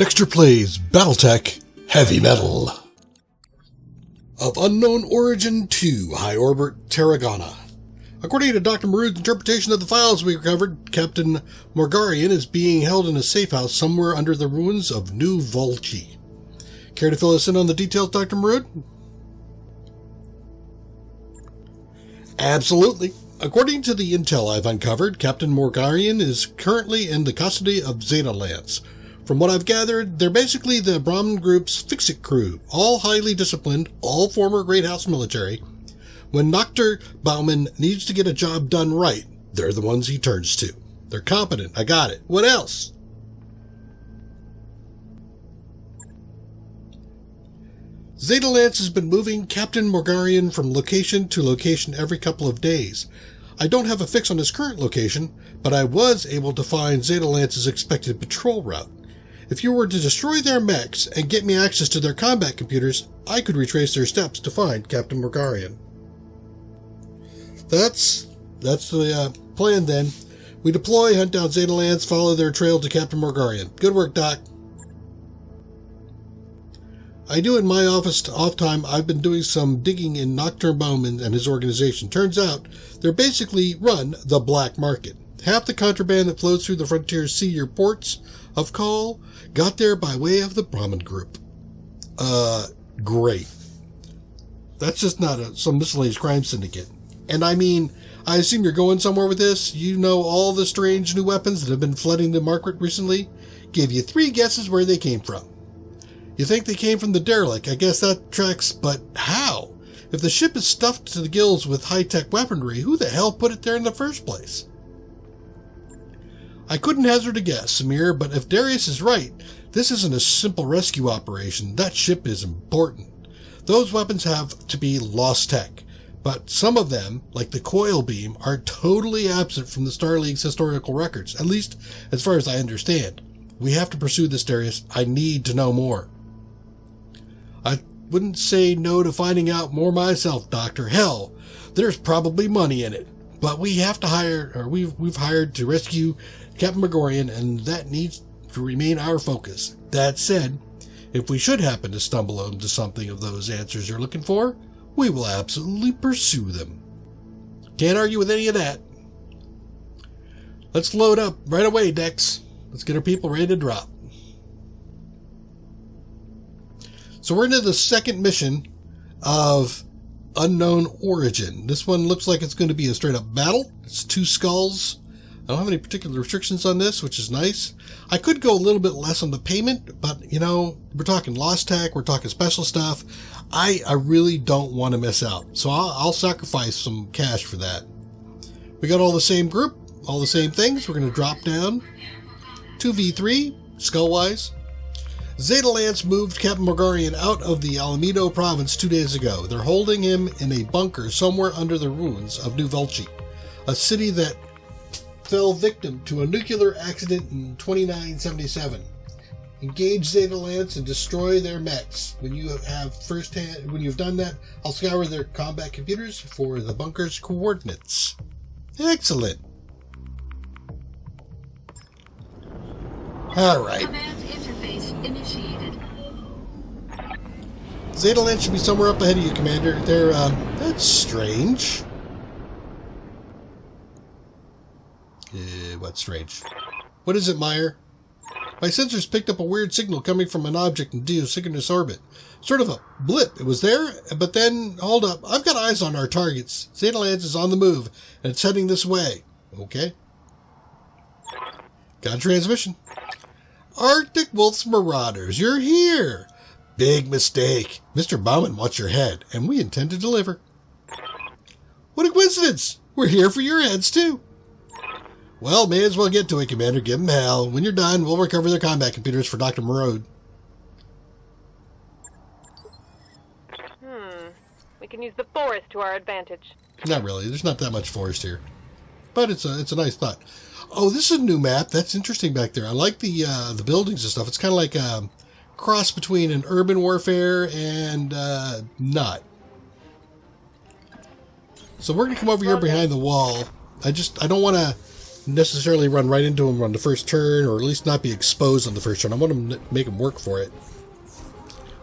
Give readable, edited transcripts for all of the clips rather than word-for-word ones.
Dextor plays BattleTech Heavy Metal. Of unknown origin to high orbit Tarragona. According to Dr. Maroon's interpretation of the files we recovered, Captain Morgarian is being held in a safe house somewhere under the ruins of New Volchi. Care to fill us in on the details, Dr. Maroon? Absolutely. According to the intel I've uncovered, Captain Morgarian is currently in the custody of Zeta Lance. From what I've gathered, they're basically the Brahmin Group's fix-it crew, all highly disciplined, all former Great House military. When Dr. Bauman needs to get a job done right, they're the ones he turns to. They're competent, I got it. What else? Zeta Lance has been moving Captain Morgarian from location to location every couple of days. I don't have a fix on his current location, but I was able to find Zeta Lance's expected patrol route. If you were to destroy their mechs and get me access to their combat computers, I could retrace their steps to find Captain Morgarian. That's the plan then. We deploy, hunt down Zeta Lance, follow their trail to Captain Morgarian. Good work, Doc. I do in my office off time. I've been doing some digging in Dr. Bauman and his organization. Turns out they're basically run the black market. Half the contraband that flows through the frontier sea or ports of call got there by way of the Brahmin Group. Great. That's just not some miscellaneous crime syndicate. And I mean, I assume you're going somewhere with this. You know all the strange new weapons that have been flooding the market recently? Give you 3 guesses where they came from. You think they came from the derelict? I guess that tracks, but how? If the ship is stuffed to the gills with high-tech weaponry, who the hell put it there in the first place? I couldn't hazard a guess, Samir, but if Darius is right, this isn't a simple rescue operation. That ship is important. Those weapons have to be lost tech, but some of them, like the coil beam, are totally absent from the Star League's historical records, at least as far as I understand. We have to pursue this, Darius. I need to know more. I wouldn't say no to finding out more myself, Doctor. Hell, there's probably money in it. But we have to hire, or we've hired to rescue Captain Morgarian, and that needs to remain our focus. That said, if we should happen to stumble into something of those answers you're looking for, we will absolutely pursue them. Can't argue with any of that. Let's load up right away, Dex. Let's get our people ready to drop. So we're into the second mission of unknown origin. This one looks like it's going to be a straight up battle. It's 2 skulls. I don't have any particular restrictions on this, which is nice. I could go a little bit less on the payment, but you know, we're talking lost tech, we're talking special stuff. I really don't want to miss out. So I'll sacrifice some cash for that. We got all the same group, all the same things. We're going to drop down. 2v3, skull-wise. Zeta Lance moved Captain Morgarian out of the Alamido province 2 days ago. They're holding him in a bunker somewhere under the ruins of New Volchi, a city that fell victim to a nuclear accident in 2977. Engage Zeta Lance and destroy their mechs. When you've done that, I'll scour their combat computers for the bunker's coordinates. Excellent. All right. Command interface initiated. Zeta Lance should be somewhere up ahead of you, Commander. That's strange. What's strange? What is it, Meyer? My sensors picked up a weird signal coming from an object in geosynchronous orbit. Sort of a blip. It was there, but then, hold up. I've got eyes on our targets. Zeta Lance is on the move, and it's heading this way. Okay. Got a transmission. Arctic Wolf's Marauders, you're here. Big mistake. Mr. Bauman wants your head, and we intend to deliver. What a coincidence. We're here for your heads, too. Well, may as well get to it, Commander. Give them hell. When you're done, we'll recover their combat computers for Dr. Marode. We can use the forest to our advantage. Not really. There's not that much forest here. But it's a nice thought. Oh, this is a new map. That's interesting back there. I like the buildings and stuff. It's kind of like a cross between an urban warfare and not. So we're going to come over here behind the wall. I don't want to necessarily run right into them on the first turn, or at least not be exposed on the first turn. I want them to make them work for it.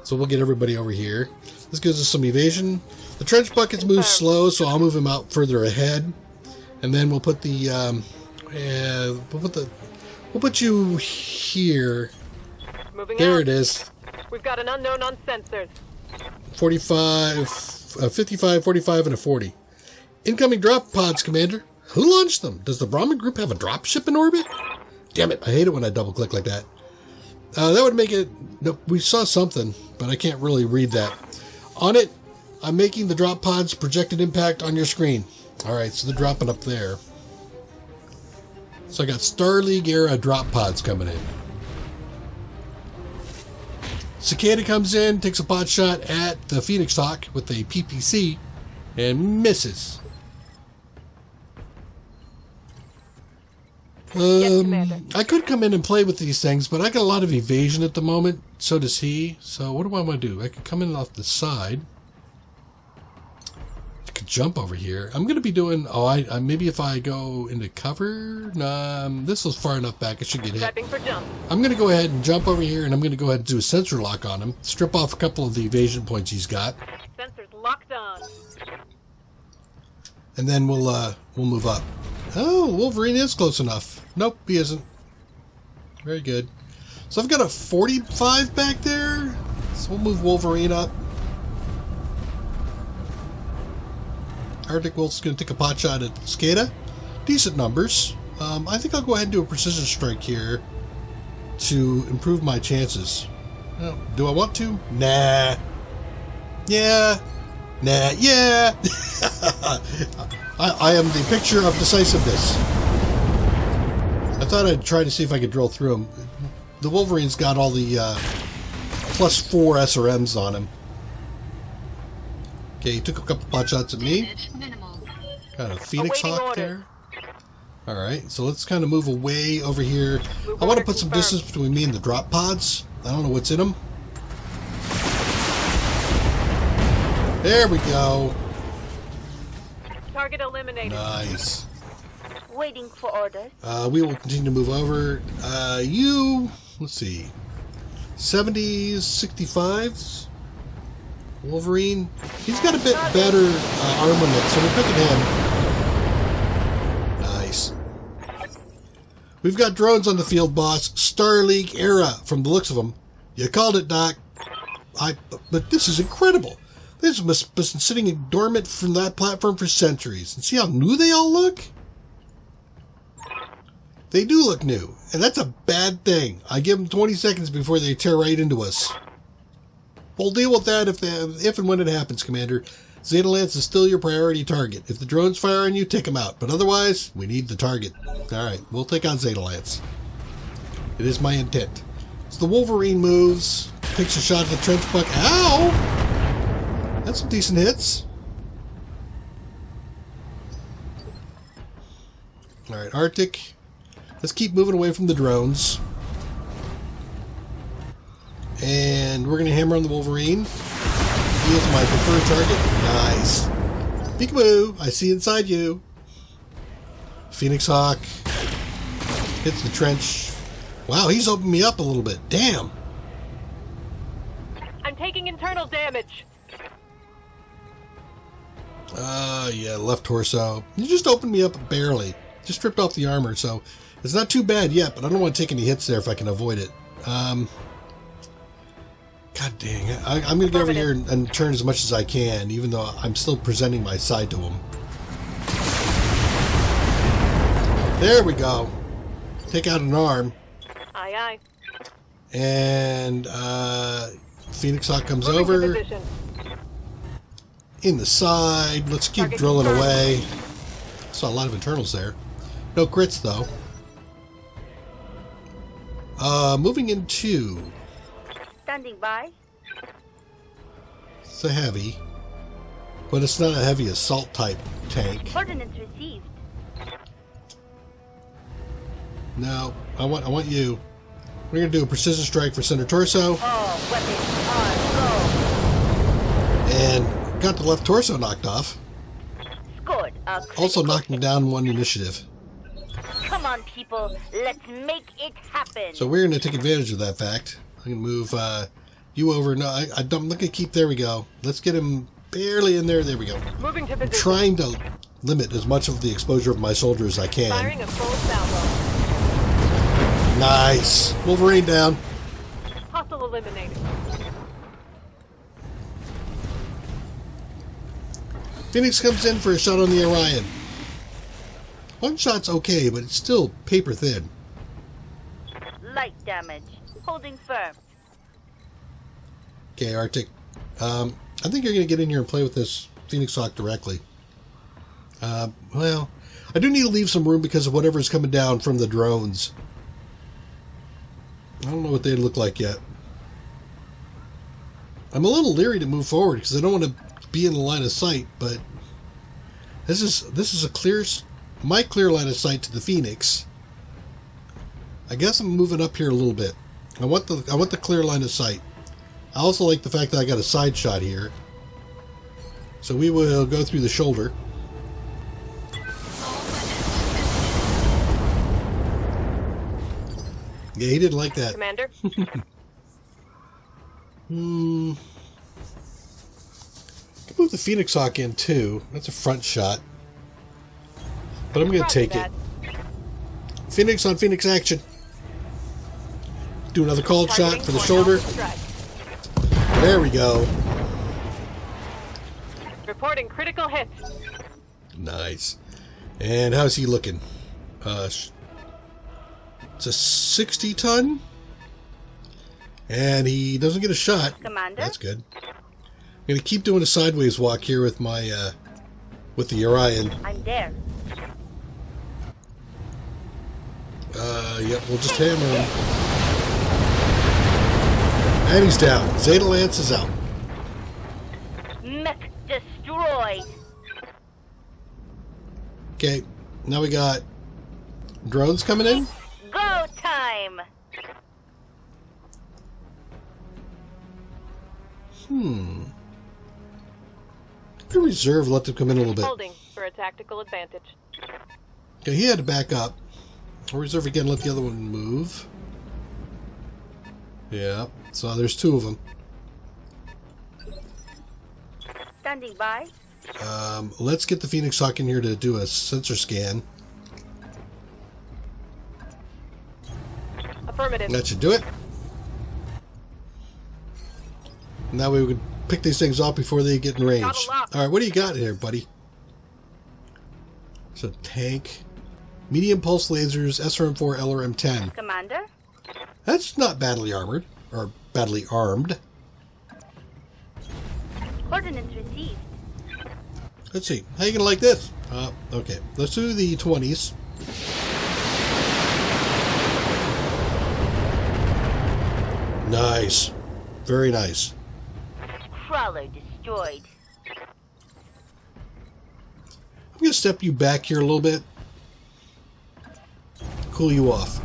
So we'll get everybody over here. This gives us some evasion. The trench buckets move slow, so I'll move him out further ahead, and then we'll put the we'll put you here. Moving There out. it is. We've got an unknown on sensors. 45, 55, 45, and a 40. Incoming drop pods, Commander. Who launched them? Does the Brahmin group have a drop ship in orbit? Damn it, I hate it when I double click like that. That would make it... No, we saw something, but I can't really read that. On it, I'm making the drop pods projected impact on your screen. Alright, so they're dropping up there. So I got Star League era drop pods coming in. Cicada comes in, takes a pot shot at the Phoenix Hawk with a PPC, and misses. I could come in and play with these things, but I got a lot of evasion at the moment. So does he. So what do I want to do? I could come in off the side. I could jump over here. I'm going to be doing... Oh, I maybe if I go into cover... Nah, this was far enough back. I should get hit. Prepping for jump. I'm going to go ahead and jump over here, and I'm going to go ahead and do a sensor lock on him. Strip off a couple of the evasion points he's got. Sensors locked on. And then we'll move up. Oh, Wolverine is close enough. Nope, he isn't. Very good. So I've got a 45 back there. So we'll move Wolverine up. Arctic Wolf's going to take a pot shot at Cicada. Decent numbers. I think I'll go ahead and do a precision strike here to improve my chances. Oh, do I want to? Nah. Yeah. Nah. Yeah. I am the picture of decisiveness. I thought I'd try to see if I could drill through him. The Wolverine's got all the +4 SRMs on him. Okay, he took a couple pot shots at me. Got a Phoenix Hawk there. Alright, so let's kind of move away over here. I want to put some distance between me and the drop pods. I don't know what's in them. There we go. Target eliminated. Nice. Waiting for orders. We will continue to move over. Let's see. 70s, 65s. Wolverine. He's got a bit better armament, so we're picking him. Nice. We've got drones on the field, boss. Star League era, from the looks of them. You called it, Doc. But this is incredible. This must have been sitting dormant from that platform for centuries. And see how new they all look? They do look new, and that's a bad thing. I give them 20 seconds before they tear right into us. We'll deal with that if and when it happens, Commander. Zeta Lance is still your priority target. If the drones fire on you, take them out. But otherwise, we need the target. Alright, we'll take on Zeta Lance. It is my intent. So the Wolverine moves, takes a shot at the trench buck. Ow! That's some decent hits. Alright, Arctic. Let's keep moving away from the drones. And we're going to hammer on the Wolverine. He is my preferred target. Nice. Peekaboo! I see inside you. Phoenix Hawk. Hits the trench. Wow, he's opened me up a little bit. Damn. I'm taking internal damage. Yeah, left torso. You just opened me up barely. Just stripped off the armor, so it's not too bad yet, but I don't want to take any hits there if I can avoid it. God dang it. I'm going to go over here and turn as much as I can, even though I'm still presenting my side to him. There we go. Take out an arm. Aye, aye. And Phoenix Hawk comes Moving to over. position. In the side. Let's keep Target drilling confirmed. away. Saw a lot of internals there. No crits, though. Moving into... Standing by. It's a heavy. But it's not a heavy assault type tank. Coordinates received. No, I want you. We're going to do a precision strike for center torso. All weapons on go. And got the left torso knocked off. Scored a Also critical knocking hit. down one initiative. people. Let's make it happen. So we're going to take advantage of that fact. I'm going to move you over. No, I'm not going to keep. There we go. Let's get him barely in there. There we go. Moving to I'm position. trying to limit as much of the exposure of my soldiers as I can. Firing a full salvo. Nice. Wolverine down. Hostile eliminated. Phoenix comes in for a shot on the Orion. One shot's okay, but it's still paper thin. Light damage. Holding firm. Okay, Arctic. I think you're going to get in here and play with this Phoenix Hawk directly. Well, I do need to leave some room because of whatever's coming down from the drones. I don't know what they look like yet. I'm a little leery to move forward because I don't want to be in the line of sight, but this is a clear, my clear line of sight to the Phoenix. I guess I'm moving up here a little bit. I want the clear line of sight. I also like the fact that I got a side shot here. So we will go through the shoulder. Yeah, he didn't like that. Commander. Move the Phoenix Hawk in too. That's a front shot. But I'm going to take it. Phoenix on Phoenix action. Do another called shot for the shoulder. There we go. Reporting critical hit. Nice. And how's he looking? It's a 60 ton. And he doesn't get a shot. Commander? That's good. I'm going to keep doing a sideways walk here with my with the Orion. I'm there. Yep, we'll just hammer him. And he's down. Zeta Lance is out. Mech destroyed. Okay, now we got drones coming in. Go time. The reserve let them come in a little bit. Holding for a tactical advantage. Okay, he had to back up. I'll reserve again, let the other one move. Yeah, so there's two of them. Standing by. Let's get the Phoenix Hawk in here to do a sensor scan. Affirmative. That should do it. Now we can pick these things off before they get in range. Alright, what do you got here, buddy? It's a tank. Medium pulse lasers, SRM-4, LRM-10. Commander? That's not badly armored, or badly armed. Coordinates received. Let's see. How you gonna like this? Okay. Let's do the 20s. Nice. Very nice. Crawler destroyed. I'm gonna step you back here a little bit. Cool you off.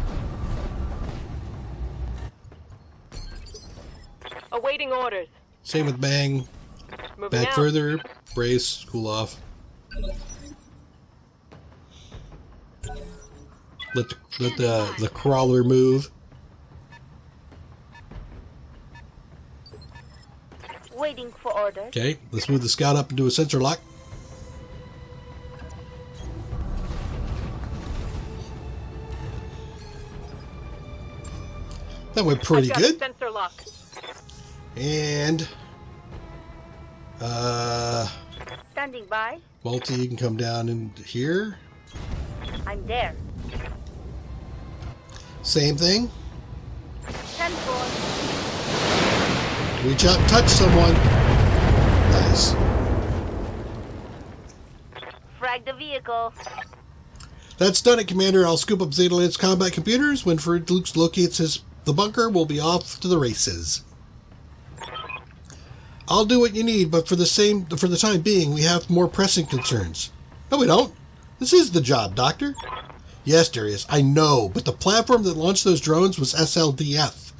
Awaiting orders. Same with bang. Moving Back out. further. Brace. Cool off. Let the crawler move. Waiting for orders. Okay, let's move the scout up and do a sensor lock. That went pretty I've got good. a sensor lock. And Standing by. Multi, you can come down in here. I'm there. Same thing. 10-4. Reach out and touch someone. Nice. Frag the vehicle. That's done it, Commander. I'll scoop up Zeta Lance combat computers. When Luke locates the bunker, we'll be off to the races. I'll do what you need, but for the time being, we have more pressing concerns. No, we don't. This is the job, Doctor. Yes, Darius, I know, but the platform that launched those drones was SLDF.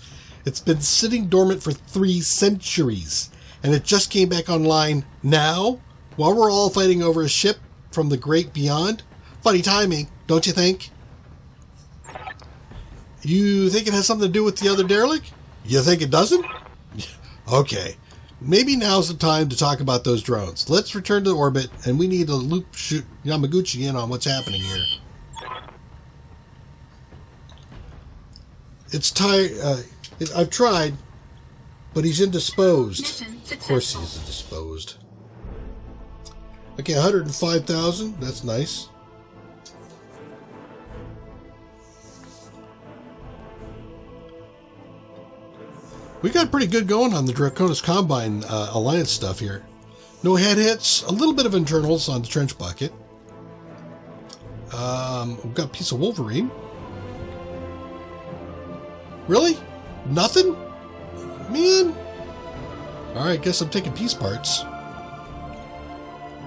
It's been sitting dormant for 3 centuries, and it just came back online now, while we're all fighting over a ship from the great beyond. Funny timing, don't you think? You think it has something to do with the other derelict? You think it doesn't? Okay. Maybe now's the time to talk about those drones. Let's return to orbit, and we need to loop Yamaguchi in on what's happening here. It's tired. I've tried, but he's indisposed. Mission Of course successful. he's indisposed. Okay, 105,000. That's nice. We got pretty good going on the Draconis Combine Alliance stuff here. No head hits, a little bit of internals on the trench bucket. We've got a piece of Wolverine. Really? Nothing? Man. Alright, guess I'm taking piece parts.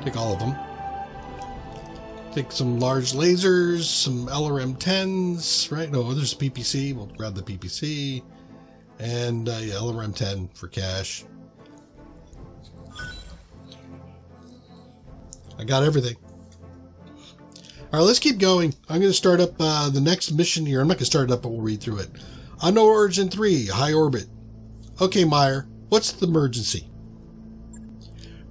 Take all of them. Take some large lasers, some LRM-10s, right? No, there's a PPC. We'll grab the PPC. And yeah, LRM-10 for cash. I got everything. All right, let's keep going. I'm going to start up the next mission here. I'm not going to start it up, but we'll read through it. Unknown Origin 3, high orbit. Okay, Meyer, what's the emergency?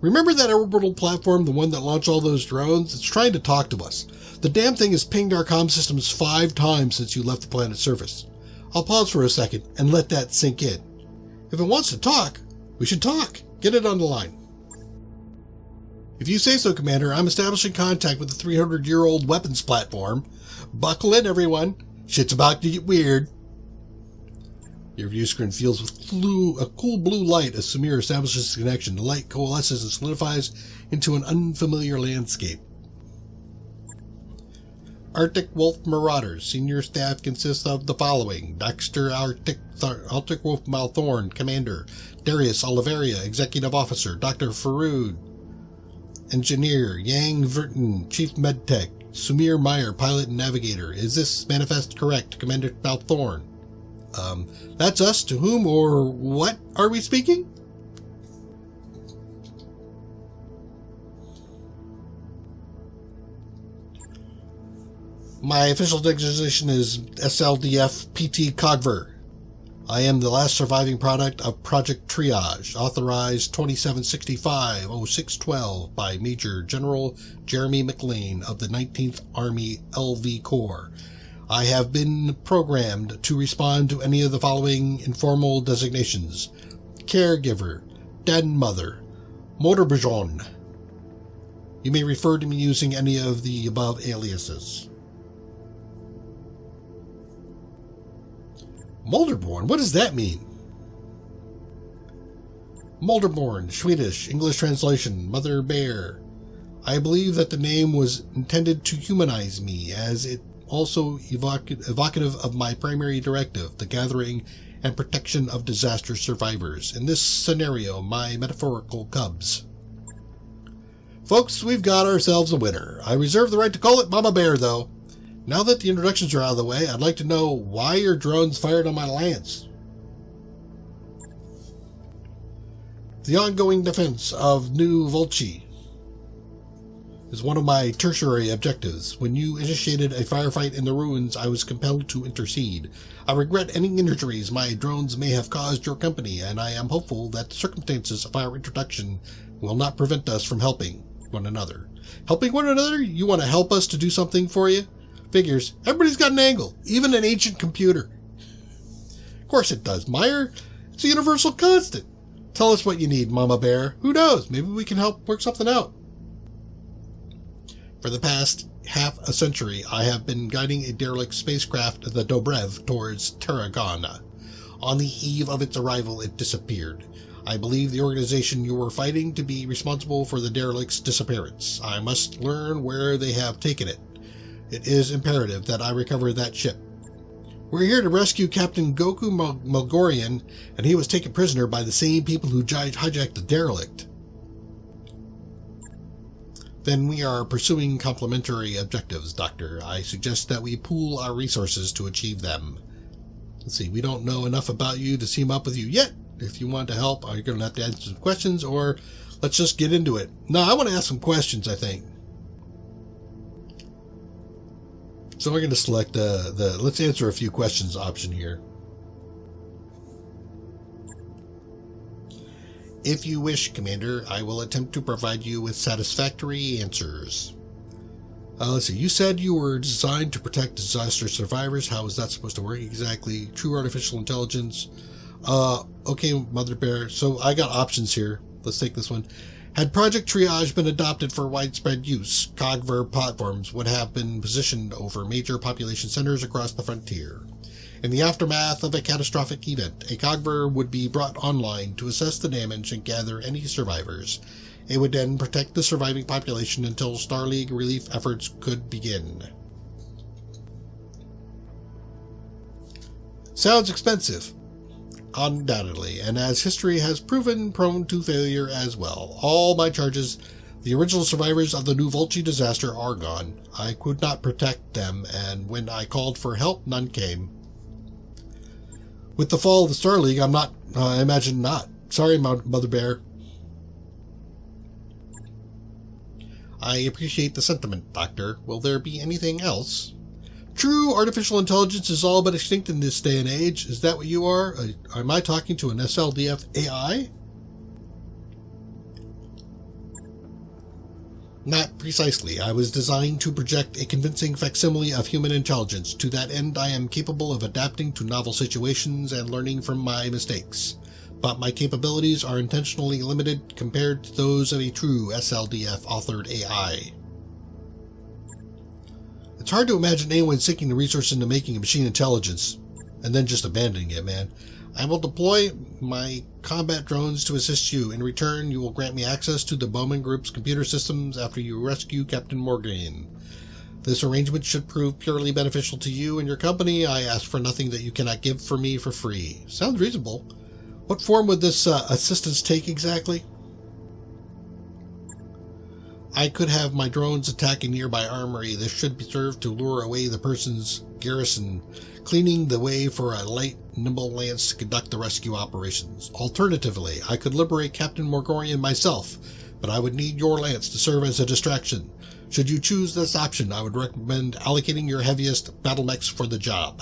Remember that orbital platform, the one that launched all those drones? It's trying to talk to us. The damn thing has pinged our comm systems 5 times since you left the planet's surface. I'll pause for a second and let that sink in. If it wants to talk, we should talk. Get it on the line. If you say so, Commander, I'm establishing contact with the 300-year-old weapons platform. Buckle in, everyone. Shit's about to get weird. Your view screen fills with a cool blue light as Samir establishes the connection. The light coalesces and solidifies into an unfamiliar landscape. Arctic Wolf Marauders. Senior staff consists of the following. Dextor Arctic Wolf Malthorn, Commander. Darius Oliveria, Executive Officer. Dr. Faroud, Engineer. Yang Verton, Chief MedTech. Sumir Meyer, Pilot and Navigator. Is this manifest correct, Commander Malthorn? That's us. To whom or what are we speaking? My official designation is SLDF PT Cogver. I am the last surviving product of Project Triage, authorized 2765-0612 by Major General Jeremy McLean of the 19th Army LV Corps. I have been programmed to respond to any of the following informal designations. Caregiver, Den Mother, Motorbajon. You may refer to me using any of the above aliases. Molderborn, what does that mean? Molderborn, Swedish, English translation, Mother Bear. I believe that the name was intended to humanize me, as it also evocative of my primary directive, the gathering and protection of disaster survivors. In this scenario, my metaphorical cubs. Folks, we've got ourselves a winner. I reserve the right to call it Mama Bear, though. Now that the introductions are out of the way, I'd like to know why your drones fired on my alliance. The ongoing defense of New Volci is one of my tertiary objectives. When you initiated a firefight in the ruins, I was compelled to intercede. I regret any injuries my drones may have caused your company, and I am hopeful that the circumstances of our introduction will not prevent us from helping one another. Helping one another? You want to help us to do something for you? Figures. Everybody's got an angle, even an ancient computer. Of course it does, Meyer. It's a universal constant. Tell us what you need, Mama Bear. Who knows? Maybe we can help work something out. For the past half a century, I have been guiding a derelict spacecraft, the Dobrev, towards Tarragona. On the eve of its arrival, it disappeared. I believe the organization you were fighting to be responsible for the derelict's disappearance. I must learn where they have taken it. It is imperative that I recover that ship. We're here to rescue Captain Goku Malgorian, and he was taken prisoner by the same people who hijacked the derelict. Then we are pursuing complementary objectives, Doctor. I suggest that we pool our resources to achieve them. Let's see, we don't know enough about you to team up with you yet. If you want to help, you're going to have to answer some questions, or let's just get into it. No, I want to ask some questions, I think. So we're going to select the let's answer a few questions option here. If you wish, Commander, I will attempt to provide you with satisfactory answers. Let's see. You said you were designed to protect disaster survivors. How is that supposed to work exactly? True artificial intelligence. Okay, Mother Bear. So I got options here. Let's take this one. Had Project Triage been adopted for widespread use, Cogver platforms would have been positioned over major population centers across the frontier. In the aftermath of a catastrophic event, a Cogver would be brought online to assess the damage and gather any survivors. It would then protect the surviving population until Star League relief efforts could begin. Sounds expensive. Undoubtedly, and as history has proven, prone to failure as well. All my charges, the original survivors of the New Volci disaster, are gone. I could not protect them, and when I called for help, none came. With the fall of the Star League, I imagine not. Sorry, Mother Bear. I appreciate the sentiment, Doctor. Will there be anything else? True artificial intelligence is all but extinct in this day and age. Is that what you are? Am I talking to an SLDF AI? Not precisely. I was designed to project a convincing facsimile of human intelligence. To that end, I am capable of adapting to novel situations and learning from my mistakes. But my capabilities are intentionally limited compared to those of a true SLDF-authored AI. It's hard to imagine anyone sinking the resources into making a machine intelligence and then just abandoning it, man. I will deploy my combat drones to assist you. In return, you will grant me access to the Bowman Group's computer systems after you rescue Captain Morgan. This arrangement should prove purely beneficial to you and your company. I ask for nothing that you cannot give for me for free. Sounds reasonable. What form would this assistance take exactly? I could have my drones attack a nearby armory. This should serve to lure away the person's garrison, cleaning the way for a light, nimble lance to conduct the rescue operations. Alternatively, I could liberate Captain Morgorian myself, but I would need your lance to serve as a distraction. Should you choose this option, I would recommend allocating your heaviest BattleMechs for the job.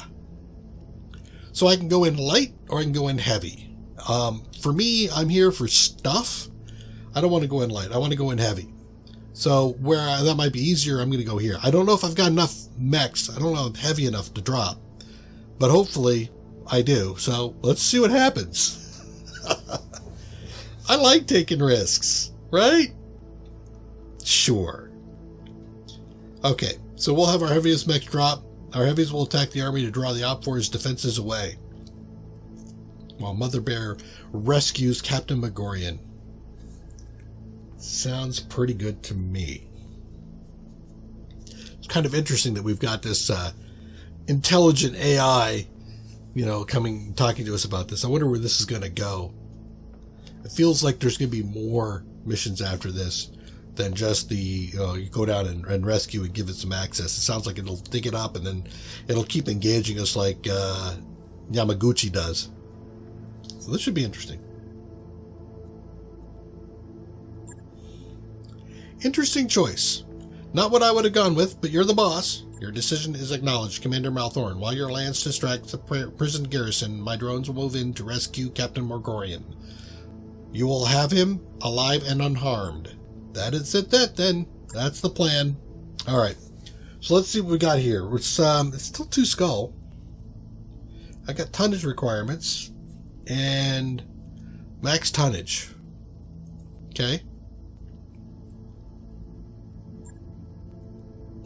So I can go in light or I can go in heavy. For me, I'm here for stuff. I don't want to go in light. I want to go in heavy. So where that might be easier, I'm going to go here. I don't know if I've got enough mechs. I don't know if I'm heavy enough to drop. But hopefully I do. So let's see what happens. I like taking risks, right? Sure. Okay, so we'll have our heaviest mech drop. Our heavies will attack the army to draw the Op 4's defenses away, while Mother Bear rescues Captain Morgorian. Sounds pretty good to me. It's kind of interesting that we've got this intelligent AI, talking to us about this. I wonder where this is going to go. It feels like there's going to be more missions after this than just the, you go down and rescue and give it some access. It sounds like it'll dig it up and then it'll keep engaging us like Yamaguchi does. So this should be interesting. Interesting choice. Not what I would have gone with, but you're the boss. Your decision is acknowledged, Commander Malthorn. While your lance distracts the prison garrison, my drones will move in to rescue Captain Morgorian. You will have him alive and unharmed. That is it then. That's the plan. Alright. So let's see what we got here. It's still 2 skull. I got tonnage requirements and max tonnage. Okay.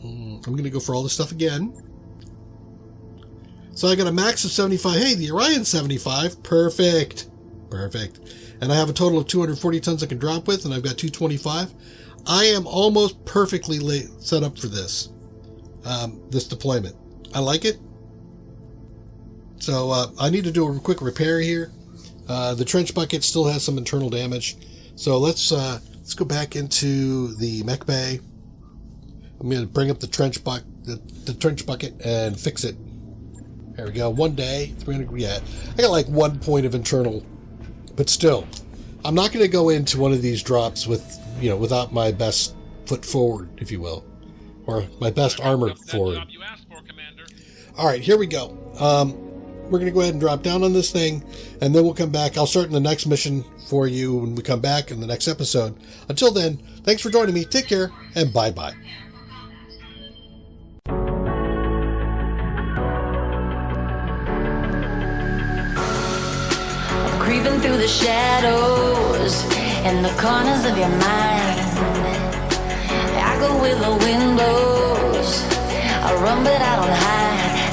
I'm going to go for all this stuff again. So I got a max of 75. Hey, the Orion's 75. Perfect. Perfect. And I have a total of 240 tons I can drop with, and I've got 225. I am almost perfectly set up for this. This deployment. I like it. So I need to do a quick repair here. The trench bucket still has some internal damage. So let's go back into the mech bay. I'm going to bring up the trench bucket and fix it. There we go. 1 day, 300. Yeah, I got like 1 point of internal, but still, I'm not going to go into one of these drops with, without my best foot forward, if you will, or my best armor forward. You asked for, All right, here we go. We're going to go ahead and drop down on this thing, and then we'll come back. I'll start in the next mission for you when we come back in the next episode. Until then, thanks for joining me. Take care, and bye-bye. Creeping through the shadows and the corners of your mind. I go where the wind blows. I run but I don't hide.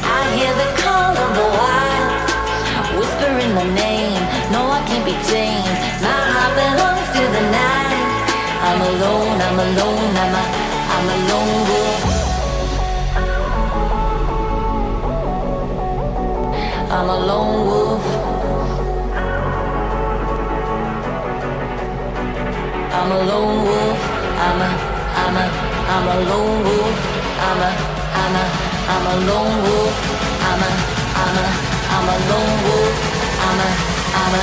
I hear the call of the wild, whispering the name. No, I can't be tamed. My heart belongs to the night. I'm alone, I'm alone, I'm a lone wolf. I'm a lone wolf. I'm a lone wolf. I'm a lone wolf. I'm a lone wolf. I'm a lone wolf. I'm a